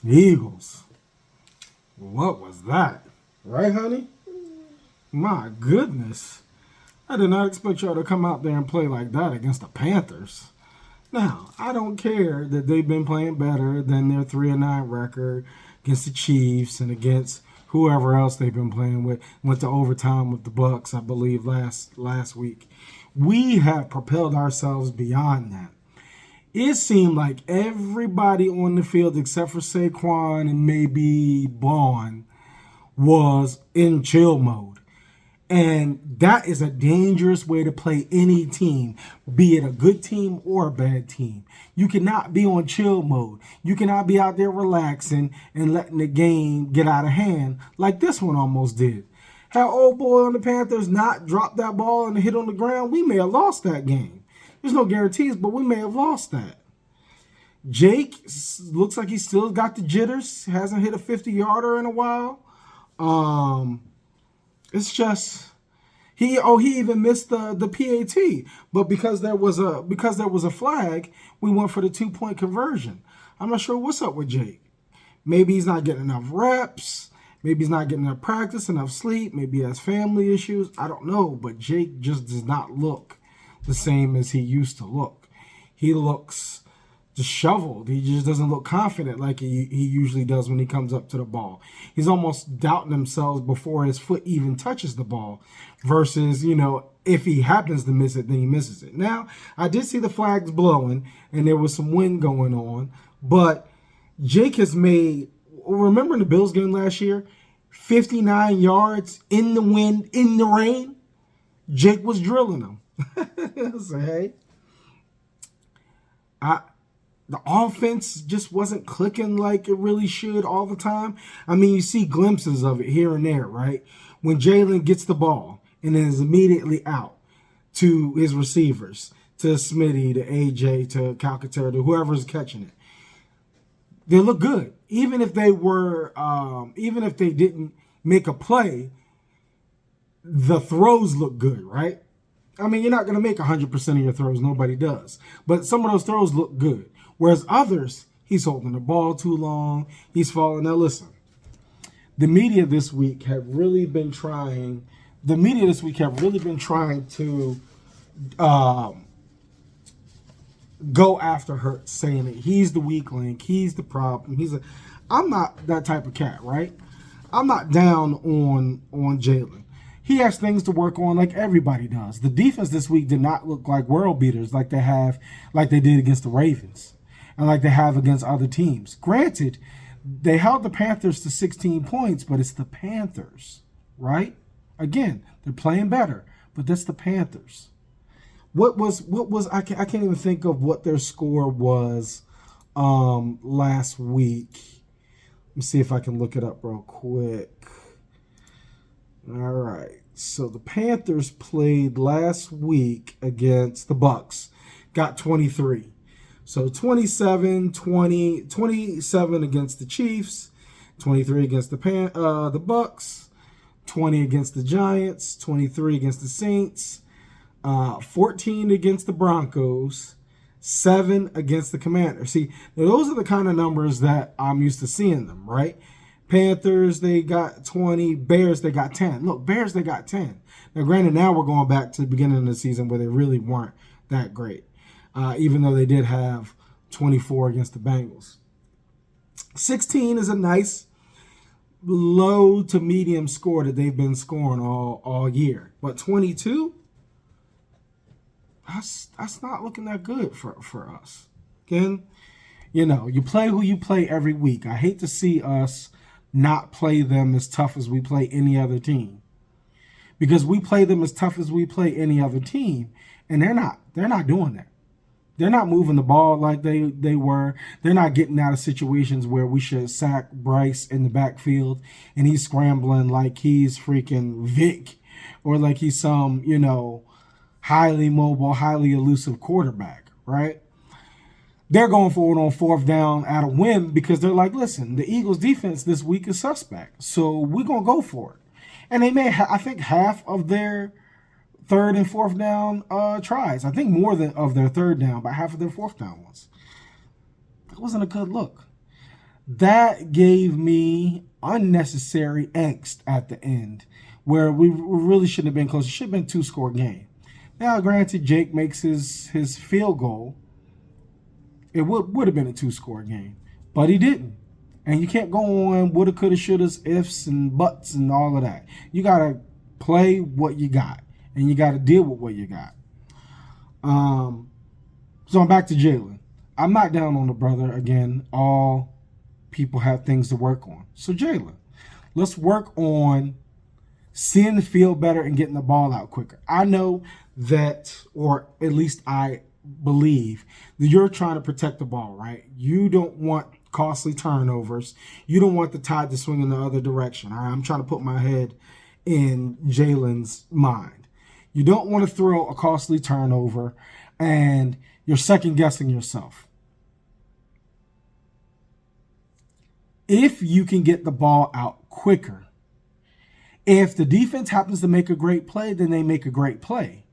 Eagles. What was that? Right, honey? My goodness. I did not expect y'all to come out there and play like that against the Panthers. Now, I don't care that they've been playing better than their 3-9 record against the Chiefs and against whoever else they've been playing with. Went to overtime with the Bucks, I believe, last week. We have propelled ourselves beyond that. It seemed like everybody on the field except for Saquon and maybe Bond was in chill mode. And that is a dangerous way to play any team, be it a good team or a bad team. You cannot be on chill mode. You cannot be out there relaxing and letting the game get out of hand like this one almost did. Had old boy on the Panthers not dropped that ball and hit on the ground, we may have lost that game. There's no guarantees, but we may have lost that. Jake looks like he still got the jitters. Hasn't hit a 50-yarder in a while. It's just he even missed the PAT, but because there was a flag, we went for the 2-point conversion. I'm not sure what's up with Jake. Maybe he's not getting enough reps. Maybe he's not getting enough practice, enough sleep. Maybe he has family issues. I don't know, but Jake just does not look the same as he used to look. He looks disheveled. He just doesn't look confident like he usually does when he comes up to the ball. He's almost doubting himself before his foot even touches the ball versus, if he happens to miss it, then he misses it. Now, I did see the flags blowing and there was some wind going on, but Jake has made, remember in the Bills game last year, 59 yards in the wind, in the rain? Jake was drilling them. So, hey, the offense just wasn't clicking like it really should all the time. I mean, you see glimpses of it here and there, right? When Jalen gets the ball and then is immediately out to his receivers, to Smitty, to AJ, to Calcaterra, to whoever's catching it. They look good. Even if they didn't make a play, the throws look good, right? I mean, you're not going to make 100% of your throws. Nobody does. But some of those throws look good. Whereas others, he's holding the ball too long. He's falling. Now, listen. The media this week have really been trying to go after Hurts, saying that he's the weak link. He's the problem. I'm not that type of cat, right? I'm not down on Jalen. He has things to work on like everybody does. The defense this week did not look like world beaters like they did against the Ravens and like they have against other teams. Granted, they held the Panthers to 16 points, but it's the Panthers, right? Again, they're playing better, but that's the Panthers. What was I can't even think of what their score was last week. Let me see if I can look it up real quick. All right. So the Panthers played last week against the Bucks. Got 23. So 27 against the Chiefs, 23 against the Bucks, 20 against the Giants, 23 against the Saints, 14 against the Broncos, 7 against the Commanders. See, those are the kind of numbers that I'm used to seeing them, right? Panthers, they got 20. Bears, they got 10. Look, Bears, they got 10. Now, granted, now we're going back to the beginning of the season where they really weren't that great, even though they did have 24 against the Bengals. 16 is a nice low to medium score that they've been scoring all year. But 22, that's not looking that good for us. Again, you play who you play every week. I hate to see us not play them as tough as we play any other team, because we play them as tough as we play any other team, and they're not doing that. They're not moving the ball like they were. They're not getting out of situations where we should sack Bryce in the backfield and he's scrambling like he's freaking Vic or like he's some, highly mobile, highly elusive quarterback, right? They're going for it on fourth down at a whim because they're like, listen, the Eagles defense this week is suspect, so we're going to go for it. And they made, I think, half of their third and fourth down tries. I think of their third down, but half of their fourth down ones. That wasn't a good look. that gave me unnecessary angst at the end, where we really shouldn't have been close. It should have been a two-score game. Now, granted, Jake makes his field goal. It would have been a two-score game, but he didn't. And you can't go on woulda, coulda, shouldas, ifs, and buts, and all of that. You gotta play what you got, and you gotta deal with what you got. So I'm back to Jalen. I'm not down on the brother again. All people have things to work on. So Jalen, let's work on seeing the field better and getting the ball out quicker. I know that, or at least I believe that you're trying to protect the ball, right? You don't want costly turnovers. You don't want the tide to swing in the other direction. All right? I'm trying to put my head in Jalen's mind. You don't want to throw a costly turnover and you're second guessing yourself. If you can get the ball out quicker, if the defense happens to make a great play, then they make a great play.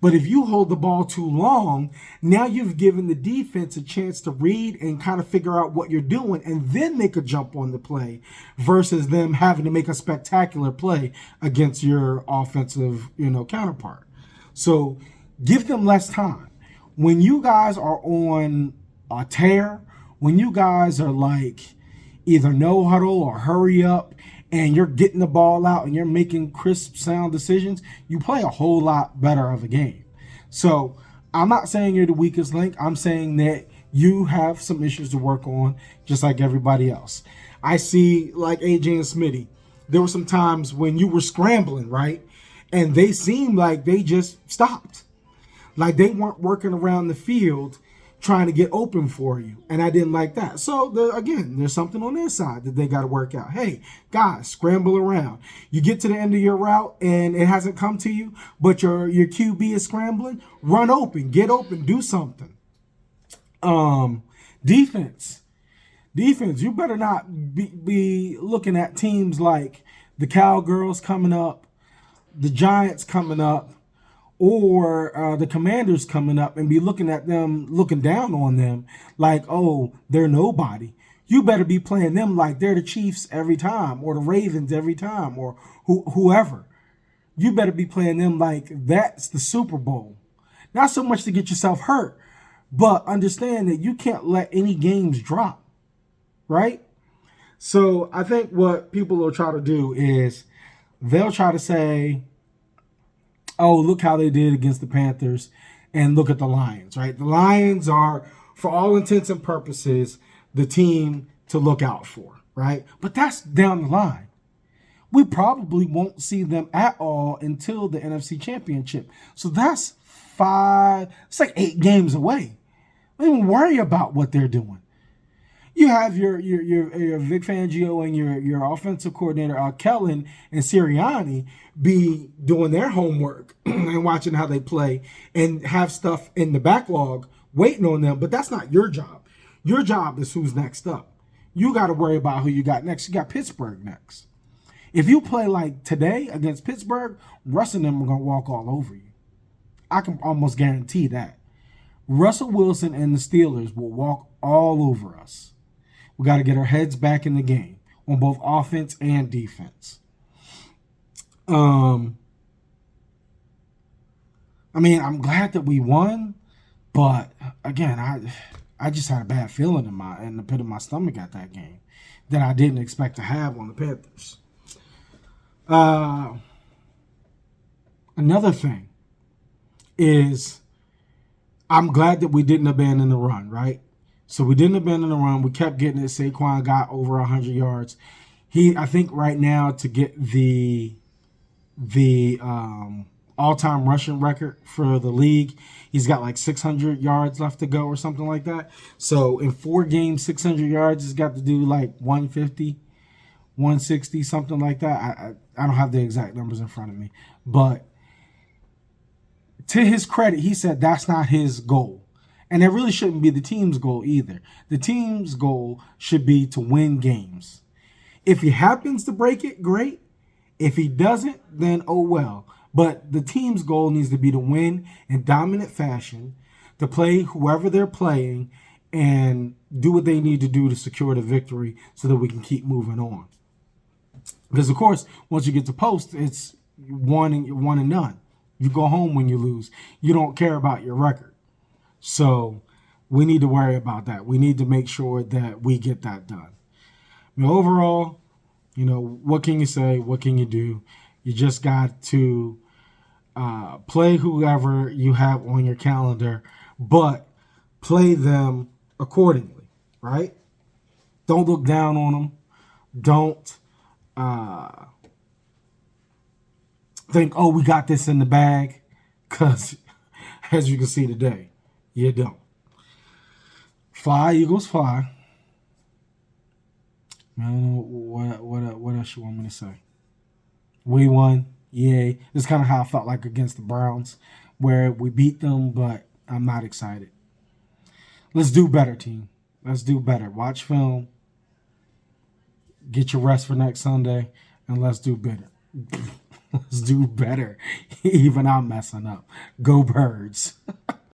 But if you hold the ball too long, now you've given the defense a chance to read and kind of figure out what you're doing and then make a jump on the play versus them having to make a spectacular play against your offensive, counterpart. So give them less time. When you guys are on a tear, when you guys are like either no huddle or hurry up, and you're getting the ball out and you're making crisp, sound decisions, you play a whole lot better of a game. So I'm not saying you're the weakest link. I'm saying that you have some issues to work on, just like everybody else. I see, like AJ and Smitty, there were some times when you were scrambling, right? And they seemed like they just stopped. Like they weren't working around the field trying to get open for you. And I didn't like that. So, again, there's something on their side that they got to work out. Hey, guys, scramble around. You get to the end of your route and it hasn't come to you, but your QB is scrambling. Run open. Get open. Do something. Defense. You better not be looking at teams like the Cowgirls coming up, the Giants coming up, or the Commanders coming up and be looking at them, looking down on them like, oh, they're nobody. You better be playing them like they're the Chiefs every time or the Ravens every time or whoever. You better be playing them like that's the Super Bowl. Not so much to get yourself hurt, but understand that you can't let any games drop, right? So I think what people will try to do is they'll try to say, oh, look how they did against the Panthers, and look at the Lions, right? The Lions are, for all intents and purposes, the team to look out for, right? But that's down the line. We probably won't see them at all until the NFC Championship. So that's it's like 8 games away. Don't even worry about what they're doing. You have your Vic Fangio and your offensive coordinator, Kellen and Sirianni, be doing their homework and watching how they play and have stuff in the backlog waiting on them. But that's not your job. Your job is who's next up. You got to worry about who you got next. You got Pittsburgh next. If you play like today against Pittsburgh, Russ and them are going to walk all over you. I can almost guarantee that. Russell Wilson and the Steelers will walk all over us. We got to get our heads back in the game on both offense and defense. I mean, I'm glad that we won, but again, I just had a bad feeling in the pit of my stomach at that game that I didn't expect to have on the Panthers. Another thing is I'm glad that we didn't abandon the run, right? So we didn't abandon the run. We kept getting it. Saquon got over 100 yards. I think right now to get the all-time rushing record for the league, he's got like 600 yards left to go or something like that. So in 4 games, 600 yards, he's got to do like 150, 160, something like that. I don't have the exact numbers in front of me. But to his credit, he said that's not his goal. And that really shouldn't be the team's goal either. The team's goal should be to win games. If he happens to break it, great. If he doesn't, then oh well. But the team's goal needs to be to win in dominant fashion, to play whoever they're playing, and do what they need to do to secure the victory so that we can keep moving on. Because of course, once you get to post, it's one and done. You go home when you lose. You don't care about your record. So we need to worry about that. We need to make sure that we get that done. Overall, what can you say? What can you do? You just got to play whoever you have on your calendar, but play them accordingly, right? Don't look down on them. Don't think, oh, we got this in the bag, because as you can see today, you don't. Fly, Eagles, fly. I don't know what else you want me to say. We won. Yay. This is kind of how I felt like against the Browns, where we beat them, but I'm not excited. Let's do better, team. Let's do better. Watch film. Get your rest for next Sunday, and let's do better. Let's do better. Even I'm messing up. Go Birds.